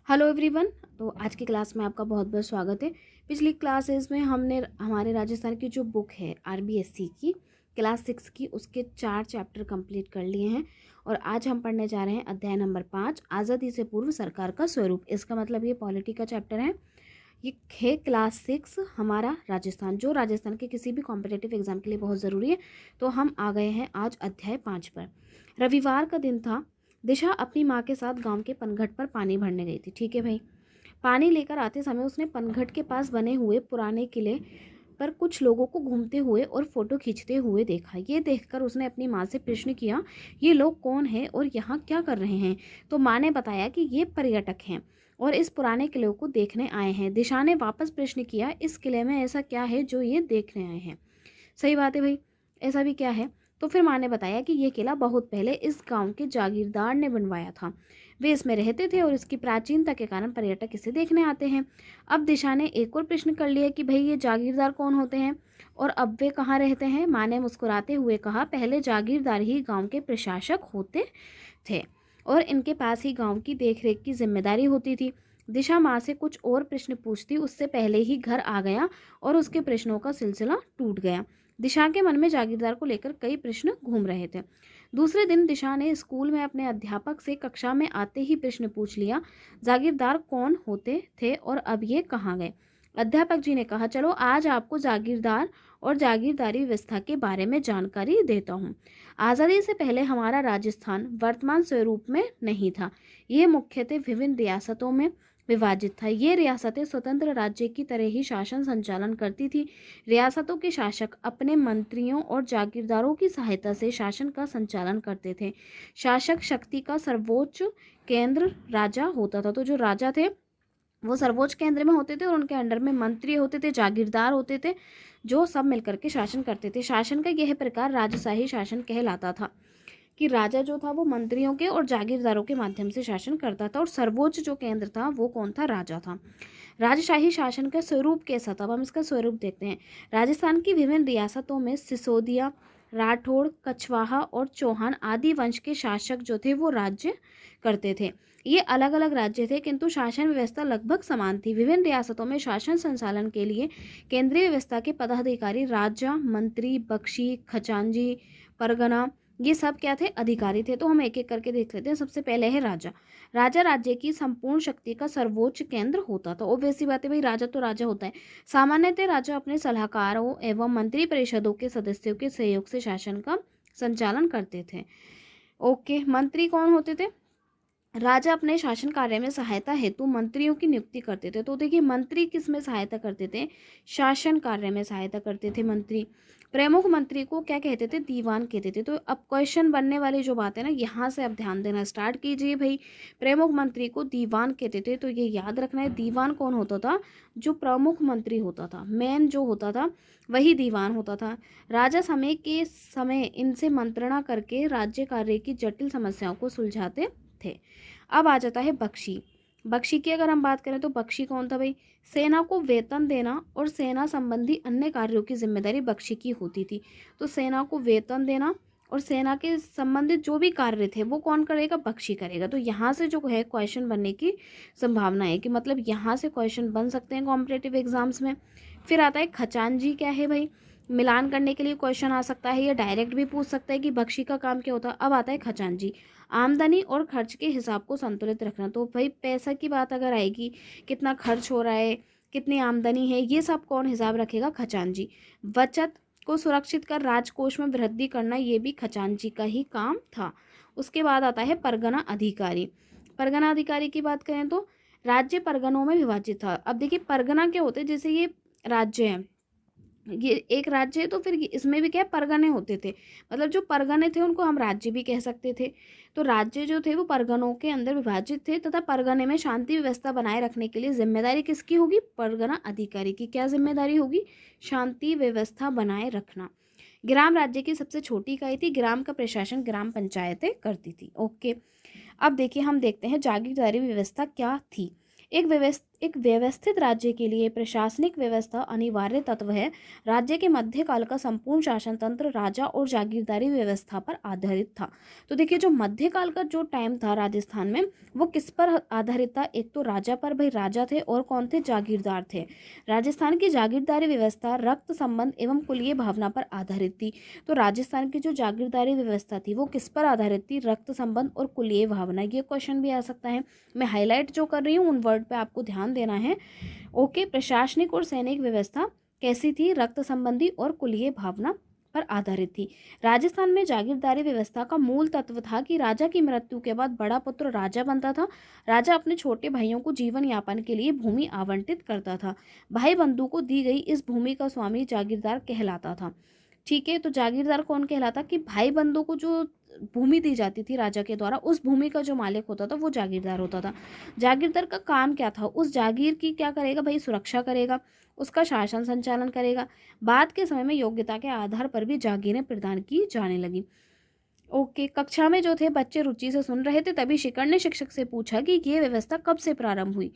Hello everyone. तो आज की क्लास में आपका बहुत बहुत स्वागत है। पिछली क्लासेस में हमने हमारे राजस्थान की जो बुक है आरबीएससी की क्लास 6 की उसके 4 चैप्टर कंप्लीट कर लिए हैं और आज हम पढ़ने जा रहे हैं अध्याय नंबर 5 आज़ादी से पूर्व सरकार का स्वरूप। इसका मतलब ये पॉलिटी का चैप्टर है। ये है क्लास 6 हमारा राजस्थान, जो राजस्थान के किसी भी कॉम्पिटिटिव एग्जाम के लिए बहुत ज़रूरी है। तो हम आ गए हैं आज अध्याय 5 पर। रविवार का दिन था। दिशा अपनी माँ के साथ गांव के पनघट पर पानी भरने गई थी। ठीक है भाई। पानी लेकर आते समय उसने पनघट के पास बने हुए पुराने किले पर कुछ लोगों को घूमते हुए और फोटो खींचते हुए देखा। ये देखकर उसने अपनी माँ से प्रश्न किया, ये लोग कौन हैं और यहाँ क्या कर रहे हैं? तो माँ ने बताया कि ये पर्यटक हैं और इस पुराने किले को देखने आए हैं। दिशा ने वापस प्रश्न किया, इस किले में ऐसा क्या है जो ये देखने आए हैं? सही बात है भाई, ऐसा भी क्या है? तो फिर माँ ने बताया कि यह किला बहुत पहले इस गांव के जागीरदार ने बनवाया था। वे इसमें रहते थे और इसकी प्राचीनता के कारण पर्यटक इसे देखने आते हैं। अब दिशा ने एक और प्रश्न कर लिया कि भाई ये जागीरदार कौन होते हैं और अब वे कहाँ रहते हैं? माँ ने मुस्कुराते हुए कहा, पहले जागीरदार ही गांव के प्रशासक होते थे और इनके पास ही गांव की देखरेख की जिम्मेदारी होती थी। दिशा माँ से कुछ और प्रश्न पूछती उससे पहले ही घर आ गया और उसके प्रश्नों का सिलसिला टूट गया। दिशा के मन में जागीरदार को लेकर कई प्रश्न घूम रहे थे। दूसरे दिन दिशा ने स्कूल में अपने अध्यापक से कक्षा में आते ही प्रश्न पूछ लिया, जागीरदार कौन होते थे और अब ये कहाँ गए? अध्यापक जी ने कहा, चलो आज आपको जागीरदार और जागीरदारी व्यवस्था के बारे में जानकारी देता हूँ। आज़ादी से पहले हमारा राजस्थान वर्तमान स्वरूप में नहीं था। ये मुख्यतः विभिन्न रियासतों में विभाजित था। ये रियासतें स्वतंत्र राज्य की तरह ही शासन संचालन करती थी। रियासतों के शासक अपने मंत्रियों और जागीरदारों की सहायता से शासन का संचालन करते थे। शासक शक्ति का सर्वोच्च केंद्र राजा होता था। तो जो राजा थे वो सर्वोच्च केंद्र में होते थे और उनके अंडर में मंत्री होते थे, जागीरदार होते थे, जो सब मिलकर के शासन करते थे। शासन का यह प्रकार राजशाही शासन कहलाता था कि राजा जो था वो मंत्रियों के और जागीरदारों के माध्यम से शासन करता था और सर्वोच्च जो केंद्र था वो कौन था? राजा था। राजशाही शासन का स्वरूप कैसा था? अब हम इसका स्वरूप देखते हैं। राजस्थान की विभिन्न रियासतों में सिसोदिया, राठौड़, कछवाहा और चौहान आदि वंश के शासक जो थे वो राज्य करते थे। ये अलग अलग राज्य थे किंतु शासन व्यवस्था लगभग समान थी। विभिन्न रियासतों में शासन संचालन के लिए केंद्रीय व्यवस्था के पदाधिकारी राजा, मंत्री, बख्शी, खजांची, परगना, ये सब क्या थे? अधिकारी थे। तो हम एक एक करके देख लेते हैं। सबसे पहले है राजा। राजा राज्य की संपूर्ण शक्ति का सर्वोच्च केंद्र होता था। ऑब्वियसली बात है भाई, राजा तो राजा होता है। सामान्यतः राजा अपने सलाहकारों एवं मंत्री परिषदों के सदस्यों के सहयोग से शासन का संचालन करते थे। ओके, मंत्री कौन होते थे? राजा अपने शासन कार्य में सहायता हेतु मंत्रियों की नियुक्ति करते थे। तो देखिए, मंत्री किस में सहायता करते थे? शासन कार्य में सहायता करते थे मंत्री। प्रमुख मंत्री को क्या कहते थे? दीवान कहते थे। तो अब क्वेश्चन बनने वाली जो बात है ना, यहाँ से अब ध्यान देना स्टार्ट कीजिए भाई। प्रमुख मंत्री को दीवान कहते थे, तो ये याद रखना है। दीवान कौन होता था? जो प्रमुख मंत्री होता था, मेन जो होता था वही दीवान होता था। राजा समय के समय इनसे मंत्रणा करके राज्य कार्य की जटिल समस्याओं को सुलझाते थे। अब आ जाता है बख्शी। बख्शी की अगर हम बात करें तो बख्शी कौन था भाई? सेना को वेतन देना और सेना संबंधी अन्य कार्यों की जिम्मेदारी बख्शी की होती थी। तो सेना को वेतन देना और सेना के संबंधित जो भी कार्य थे वो कौन करेगा? बख्शी करेगा। तो यहाँ से जो है क्वेश्चन बनने की संभावना है कि मतलब यहाँ से क्वेश्चन बन सकते हैं कॉम्पिटेटिव एग्जाम्स में। फिर आता है खजांची। क्या है भाई? मिलान करने के लिए क्वेश्चन आ सकता है या डायरेक्ट भी पूछ सकता है कि बख्शी का काम क्या होता है। अब आता है खजांची। आमदनी और खर्च के हिसाब को संतुलित रखना। तो भाई पैसा की बात अगर आएगी, कितना खर्च हो रहा है, कितनी आमदनी है, ये सब कौन हिसाब रखेगा? खजांची। बचत को सुरक्षित कर राजकोष में वृद्धि करना, ये भी खजांची का ही काम था। उसके बाद आता है परगना अधिकारी। परगना अधिकारी की बात करें तो राज्य परगनों में विभाजित था। अब देखिए, परगना क्या होते हैं? जैसे ये राज्य है, ये एक राज्य है, तो फिर इसमें भी क्या है? परगने होते थे। मतलब जो परगने थे उनको हम राज्य भी कह सकते थे। तो राज्य जो थे वो परगनों के अंदर विभाजित थे तथा परगने में शांति व्यवस्था बनाए रखने के लिए जिम्मेदारी किसकी होगी? परगना अधिकारी की। क्या जिम्मेदारी होगी? शांति व्यवस्था बनाए रखना। ग्राम राज्य की सबसे छोटी इकाई थी। ग्राम का प्रशासन ग्राम पंचायतें करती थी। ओके, अब देखिए हम देखते हैं जागीरदारी व्यवस्था क्या थी। एक व्यवस्थित राज्य के लिए प्रशासनिक व्यवस्था अनिवार्य तत्व है। राज्य के मध्यकाल का संपूर्ण शासन तंत्र राजा और जागीरदारी व्यवस्था पर आधारित था। तो देखिए जो मध्यकाल का जो टाइम था राजस्थान में, वो किस पर आधारित था? एक तो राजा पर, भाई राजा थे, और कौन थे? जागीरदार थे। राजस्थान की जागीरदारी व्यवस्था रक्त संबंध एवं कुलीय भावना पर आधारित थी। तो राजस्थान की जो जागीरदारी व्यवस्था थी वो किस पर आधारित थी? रक्त संबंध और कुलीय भावना। ये क्वेश्चन भी आ सकता है। मैं हाईलाइट जो कर रही हूँ उन वर्ड पे आपको ध्यान देना है। ओके, प्रशासनिक और सैनिक व्यवस्था कैसी थी? रक्त संबंधी और कुलीय भावना पर आधारित थी। राजस्थान में जागीरदारी व्यवस्था का मूल तत्व था कि राजा की मृत्यु के बाद बड़ा पुत्र राजा बनता था। राजा अपने छोटे भाइयों को जीवन यापन के लिए भूमि आवंटित करता था। भाई बंधु को दी गई इस भूमि का स्वामी जागीरदार कहलाता था। ठीक है, तो जागीरदार कौन कहलाता? कि भाई बंधु को जो भूमि दी जाती थी राजा के द्वारा, उस भूमि का जो मालिक होता था वो जागीरदार होता था। जागीरदार का काम क्या था? उस जागीर की क्या करेगा भाई? सुरक्षा करेगा, उसका शासन संचालन करेगा। बाद के समय में योग्यता के आधार पर भी जागीरें प्रदान की जाने लगी। ओके, कक्षा में जो थे बच्चे रुचि से सुन रहे थे, तभी शिखर ने शिक्षक से पूछा कि ये व्यवस्था कब से प्रारंभ हुई।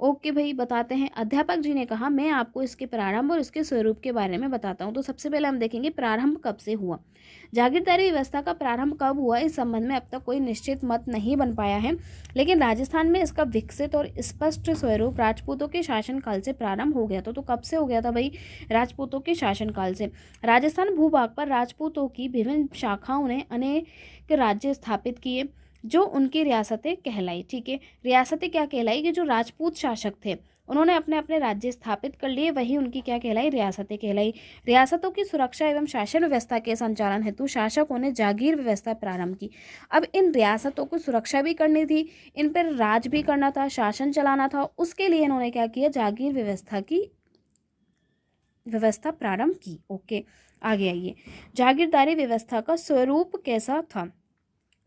ओके भाई, बताते हैं। अध्यापक जी ने कहा, मैं आपको इसके प्रारंभ और इसके स्वरूप के बारे में बताता हूँ। तो सबसे पहले हम देखेंगे प्रारंभ कब से हुआ। जागीरदारी व्यवस्था का प्रारंभ कब हुआ, इस संबंध में अब तक कोई निश्चित मत नहीं बन पाया है, लेकिन राजस्थान में इसका विकसित और स्पष्ट स्वरूप राजपूतों के शासनकाल से प्रारंभ हो गया था। तो कब से हो गया था भाई? राजपूतों के शासनकाल से। राजस्थान भूभाग पर राजपूतों की विभिन्न शाखाओं ने अनेक राज्य स्थापित किए जो उनकी रियासतें कहलाई। ठीक है, रियासतें क्या कहलाई? कि जो राजपूत शासक थे उन्होंने अपने अपने राज्य स्थापित कर लिए, वही उनकी क्या कहलाई? रियासतें कहलाई। रियासतों की सुरक्षा एवं शासन व्यवस्था के संचालन हेतु शासकों ने जागीर व्यवस्था प्रारंभ की। अब इन रियासतों को सुरक्षा भी करनी थी, इन पर राज भी करना था, शासन चलाना था। उसके लिए इन्होंने क्या किया? जागीर व्यवस्था प्रारंभ की। ओके, आगे आइए। जागीरदारी व्यवस्था का स्वरूप कैसा था?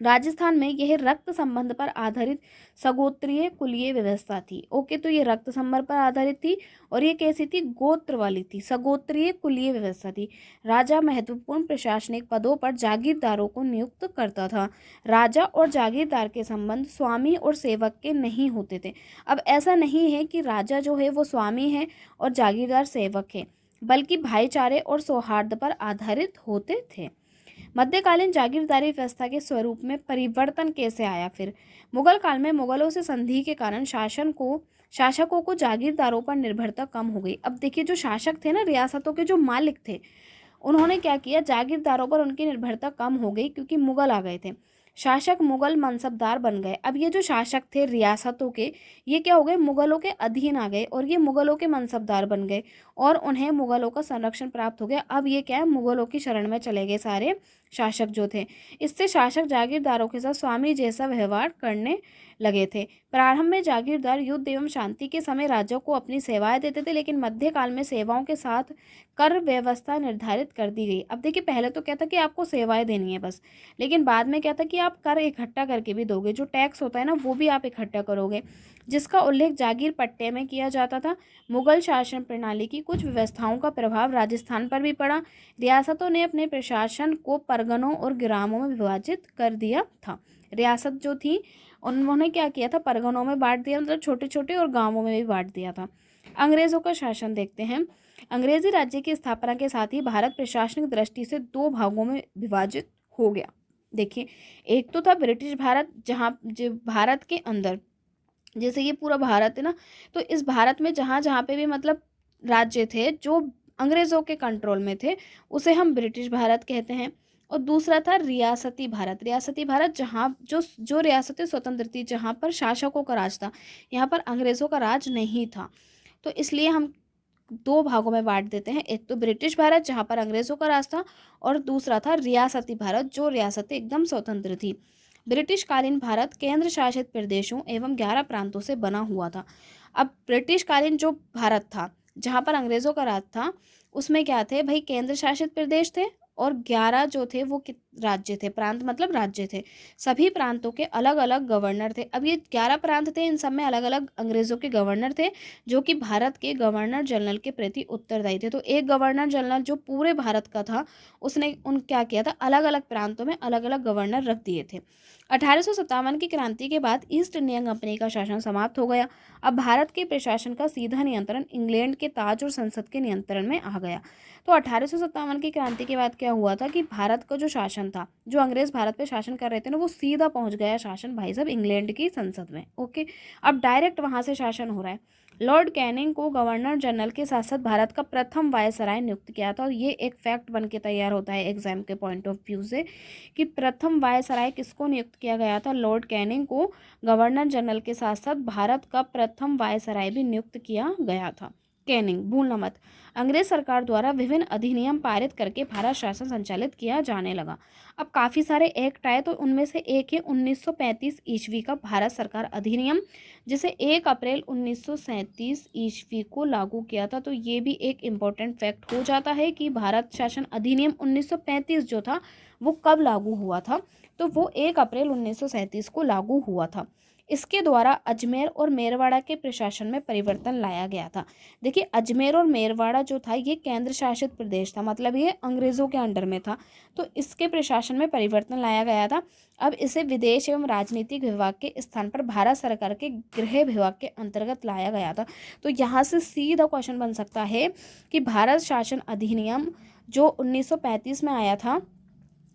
राजस्थान में यह रक्त संबंध पर आधारित सगोत्रीय कुलीय व्यवस्था थी। ओके, तो ये रक्त संबंध पर आधारित थी और ये कैसी थी? गोत्र वाली थी, सगोत्रीय कुलीय व्यवस्था थी। राजा महत्वपूर्ण प्रशासनिक पदों पर जागीरदारों को नियुक्त करता था। राजा और जागीरदार के संबंध स्वामी और सेवक के नहीं होते थे। अब ऐसा नहीं है कि राजा जो है वो स्वामी है और जागीरदार सेवक है, बल्कि भाईचारे और सौहार्द पर आधारित होते थे। मध्यकालीन जागीरदारी व्यवस्था के स्वरूप में परिवर्तन कैसे आया? फिर मुगल काल में मुगलों से संधि के कारण शासकों को जागीरदारों पर निर्भरता कम हो गई। अब देखिए जो शासक थे ना, रियासतों के जो मालिक थे, उन्होंने क्या किया? जागीरदारों पर उनकी निर्भरता कम हो गई क्योंकि मुगल आ गए थे। शासक मुगल मनसबदार बन गए। अब ये जो शासक थे रियासतों के, ये क्या हो गए? मुगलों के अधीन आ गए और ये मुगलों के मनसबदार बन गए और उन्हें मुगलों का संरक्षण प्राप्त हो गया। अब ये क्या है? मुगलों की शरण में चले गए सारे शासक जो थे। इससे शासक जागीरदारों के साथ स्वामी जैसा व्यवहार करने लगे थे। प्रारंभ में जागीरदार युद्ध एवं शांति के समय राजा को अपनी सेवाएं देते थे, लेकिन मध्यकाल में सेवाओं के साथ कर व्यवस्था निर्धारित कर दी गई। अब देखिए पहले तो क्या था कि आपको सेवाएं देनी है बस, लेकिन बाद में क्या था कि आप कर इकट्ठा करके भी दोगे, जो टैक्स होता है ना वो भी आप इकट्ठा करोगे, जिसका उल्लेख जागीर पट्टे में किया जाता था। मुगल शासन प्रणाली की कुछ व्यवस्थाओं का प्रभाव राजस्थान पर भी पड़ा। रियासतों ने अपने प्रशासन को परगनों और ग्रामों में विभाजित कर दिया था। रियासत जो थी उन्होंने क्या किया था? परगनों में बांट दिया, मतलब छोटे छोटे, और गांवों में भी बांट दिया था। अंग्रेजों का शासन देखते हैं। अंग्रेजी राज्य की स्थापना के साथ ही भारत प्रशासनिक दृष्टि से दो भागों में विभाजित हो गया। देखिए, एक तो था ब्रिटिश भारत, जहाँ भारत के अंदर जैसे ये पूरा भारत है ना, तो इस भारत में जहाँ जहाँ पे भी मतलब राज्य थे जो अंग्रेज़ों के कंट्रोल में थे, उसे हम ब्रिटिश भारत कहते हैं। और दूसरा था रियासती भारत। रियासती भारत जहाँ जो रियासतें स्वतंत्र थी, जहाँ पर शासकों का राज था, यहाँ पर अंग्रेज़ों का राज नहीं था। तो इसलिए हम दो भागों में बांट देते हैं। एक तो ब्रिटिश भारत जहाँ पर अंग्रेज़ों का राज था, और दूसरा था रियासती भारत, जो रियासतें एकदम स्वतंत्र थी। ब्रिटिश कालीन भारत केंद्र शासित प्रदेशों एवं 11 प्रांतों से बना हुआ था। अब ब्रिटिश कालीन जो भारत था जहाँ पर अंग्रेज़ों का राज था, उसमें क्या थे भाई? केंद्र शासित प्रदेश थे, और 11 जो थे वो राज्य थे, प्रांत मतलब राज्य थे। सभी प्रांतों के अलग अलग गवर्नर थे। अब ये 11 प्रांत थे, इन सब में अलग अलग अंग्रेज़ों के गवर्नर थे जो कि भारत के गवर्नर जनरल के प्रति उत्तरदायी थे। तो एक गवर्नर जनरल जो पूरे भारत का था, उसने क्या किया था, अलग अलग प्रांतों में अलग अलग गवर्नर रख दिए थे। 1857 की क्रांति के बाद ईस्ट इंडिया कंपनी का शासन समाप्त हो गया। अब भारत के प्रशासन का सीधा नियंत्रण इंग्लैंड के ताज और संसद के नियंत्रण में आ गया। तो 1857 की क्रांति के बाद क्या हुआ था कि भारत का जो शासन था, जो अंग्रेज भारत पे शासन कर रहे थे ना, वो सीधा पहुंच गया शासन भाई साहब इंग्लैंड की संसद में। ओके, अब डायरेक्ट वहां से शासन हो रहा है। लॉर्ड कैनिंग को गवर्नर जनरल के साथ साथ भारत का प्रथम वायसराय नियुक्त किया था। और ये एक फैक्ट बन के तैयार होता है एग्जाम के पॉइंट ऑफ व्यू से कि प्रथम वायसराय किसको नियुक्त किया गया था, लॉर्ड कैनिंग को गवर्नर जनरल के साथ साथ भारत का प्रथम वायसराय भी नियुक्त किया गया था। कैनिंग, भूलना मत। अंग्रेज सरकार द्वारा विभिन्न अधिनियम पारित करके भारत शासन संचालित किया जाने लगा। अब काफ़ी सारे एक्ट आए, तो उनमें से एक है 1935 ईस्वी का भारत सरकार अधिनियम, जिसे 1 अप्रैल 1937 ईस्वी को लागू किया था। तो ये भी एक इम्पॉर्टेंट फैक्ट हो जाता है कि भारत शासन अधिनियम 1935 जो था वो कब लागू हुआ था, तो वो 1 अप्रैल 1937 को लागू हुआ था। इसके द्वारा अजमेर और मेरवाड़ा के प्रशासन में परिवर्तन लाया गया था। देखिए, अजमेर और मेरवाड़ा जो था ये केंद्र शासित प्रदेश था, मतलब ये अंग्रेज़ों के अंडर में था। तो इसके प्रशासन में परिवर्तन लाया गया था। अब इसे विदेश एवं राजनीतिक विभाग के स्थान पर भारत सरकार के गृह विभाग के अंतर्गत लाया गया था। तो यहाँ से सीधा क्वेश्चन बन सकता है कि भारत शासन अधिनियम जो 1935 में आया था,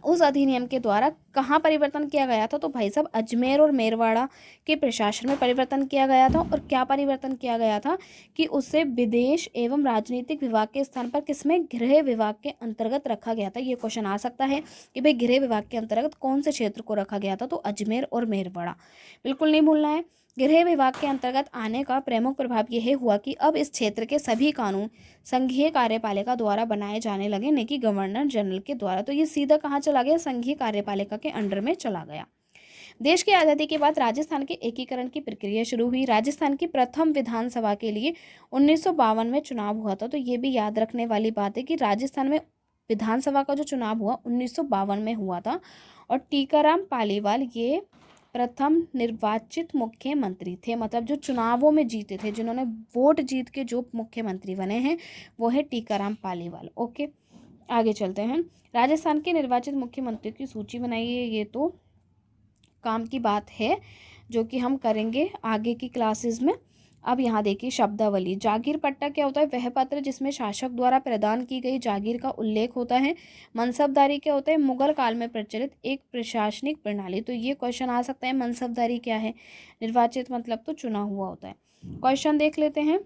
उस अधिनियम के द्वारा कहाँ परिवर्तन किया गया था, तो भाई साहब अजमेर और मेरवाड़ा के प्रशासन में परिवर्तन किया गया था। और क्या परिवर्तन किया गया था कि उसे विदेश एवं राजनीतिक विभाग के स्थान पर किसमें, गृह विभाग के अंतर्गत रखा गया था। ये क्वेश्चन आ सकता है कि भाई गृह विभाग के अंतर्गत कौन से क्षेत्र को रखा गया था, तो अजमेर और मेरवाड़ा, बिल्कुल नहीं भूलना है। गृह विभाग के अंतर्गत आने का प्रमुख प्रभाव यह हुआ कि अब इस क्षेत्र के सभी कानून संघीय कार्यपालिका द्वारा बनाए जाने लगे, न कि गवर्नर जनरल के द्वारा। तो ये सीधा कहाँ चला गया, संघीय कार्यपालिका के अंडर में चला गया। देश की आज़ादी के बाद राजस्थान के एकीकरण की प्रक्रिया शुरू हुई। राजस्थान की प्रथम विधानसभा के लिए 1952 में चुनाव हुआ था। तो ये भी याद रखने वाली बात है कि राजस्थान में विधानसभा का जो चुनाव हुआ 1952 में हुआ था। और टीकाराम पालीवाल ये प्रथम निर्वाचित मुख्यमंत्री थे, मतलब जो चुनावों में जीते थे, जिन्होंने वोट जीत के जो मुख्यमंत्री बने हैं वो है टीकाराम पालीवाल। ओके, आगे चलते हैं। राजस्थान के निर्वाचित मुख्यमंत्रियों की सूची बनाइए। ये तो काम की बात है जो कि हम करेंगे आगे की क्लासेस में। अब यहाँ देखिए शब्दावली। जागीर पट्टा क्या होता है, वह पत्र जिसमें शासक द्वारा प्रदान की गई जागीर का उल्लेख होता है। मनसबदारी क्या होता है, मुगल काल में प्रचलित एक प्रशासनिक प्रणाली। तो ये क्वेश्चन आ सकता है, मनसबदारी क्या है, निर्वाचित मतलब तो चुना हुआ होता है। क्वेश्चन देख लेते हैं।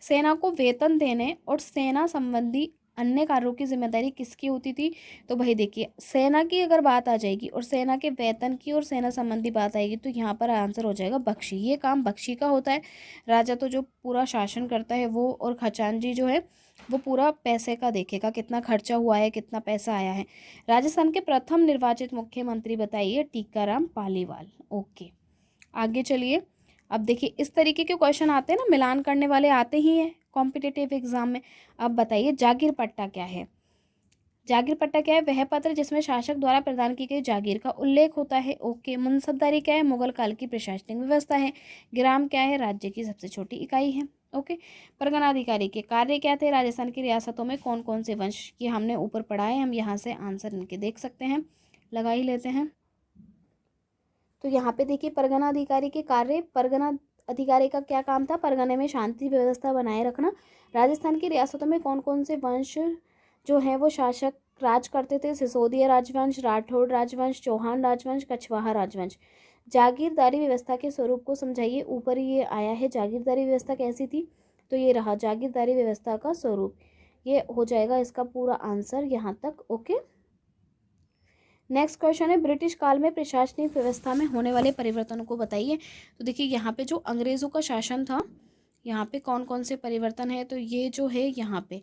सेना को वेतन देने और सेना संबंधी अन्य कार्यों की जिम्मेदारी किसकी होती थी, तो भाई देखिए सेना की अगर बात आ जाएगी और सेना के वेतन की और सेना संबंधी बात आएगी तो यहाँ पर आंसर हो जाएगा बख्शी। ये काम बख्शी का होता है। राजा तो जो पूरा शासन करता है वो, और खजांची जो है वो पूरा पैसे का देखेगा, कितना खर्चा हुआ है, कितना पैसा आया है। राजस्थान के प्रथम निर्वाचित मुख्यमंत्री बताइए, टीकाराम पालीवाल। ओके, आगे चलिए। अब देखिए इस तरीके के क्वेश्चन आते हैं ना, मिलान करने वाले आते ही हैं कॉम्पिटिटिव एग्जाम में। अब बताइए जागीर पट्टा क्या है। जागीर पट्टा क्या है, वह पत्र जिसमें शासक द्वारा प्रदान की गई जागीर का उल्लेख होता है। ओके, मुंसबदारी क्या है, मुगल काल की प्रशासनिक व्यवस्था है। ग्राम क्या है, राज्य की सबसे छोटी इकाई है। ओके, परगना अधिकारी के कार्य क्या थे, राजस्थान की रियासतों में कौन कौन से वंश की हमने ऊपर पढ़ा है, हम यहाँ से आंसर इनके देख सकते हैं, लगा ही लेते हैं। तो यहाँ पे देखिए परगना अधिकारी के कार्य, परगना अधिकारी का क्या काम था, परगने में शांति व्यवस्था बनाए रखना। राजस्थान की रियासतों में कौन कौन से वंश जो हैं वो शासक राज करते थे, सिसोदिया राजवंश, राठौड़ राजवंश, चौहान राजवंश, कछवाहा राजवंश। जागीरदारी व्यवस्था के स्वरूप को समझाइए। ऊपर ये आया है जागीरदारी व्यवस्था कैसी थी, तो ये रहा जागीरदारी व्यवस्था का स्वरूप। ये हो जाएगा इसका पूरा आंसर यहाँ तक। ओके, नेक्स्ट क्वेश्चन है, ब्रिटिश काल में प्रशासनिक व्यवस्था में होने वाले परिवर्तनों को बताइए। तो देखिए यहाँ पे जो अंग्रेज़ों का शासन था, यहाँ पे कौन कौन से परिवर्तन है, तो ये जो है यहाँ पे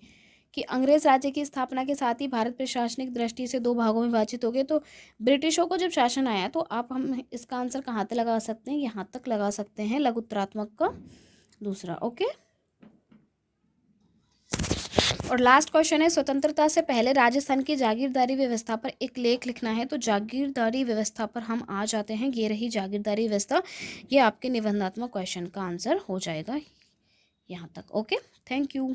कि अंग्रेज राज्य की स्थापना के साथ ही भारत प्रशासनिक दृष्टि से 2 भागों में विभाजित हो गए। तो ब्रिटिशों को जब शासन आया तो आप हम इसका आंसर कहाँ तक लगा सकते हैं, यहाँ तक लगा सकते हैं, लघुत्तरात्मक का दूसरा। ओके, और लास्ट क्वेश्चन है, स्वतंत्रता से पहले राजस्थान की जागीरदारी व्यवस्था पर एक लेख लिखना है। तो जागीरदारी व्यवस्था पर हम आ जाते हैं। ये रही जागीरदारी व्यवस्था। ये आपके निबंधात्मक क्वेश्चन का आंसर हो जाएगा यहाँ तक। Okay, thank you.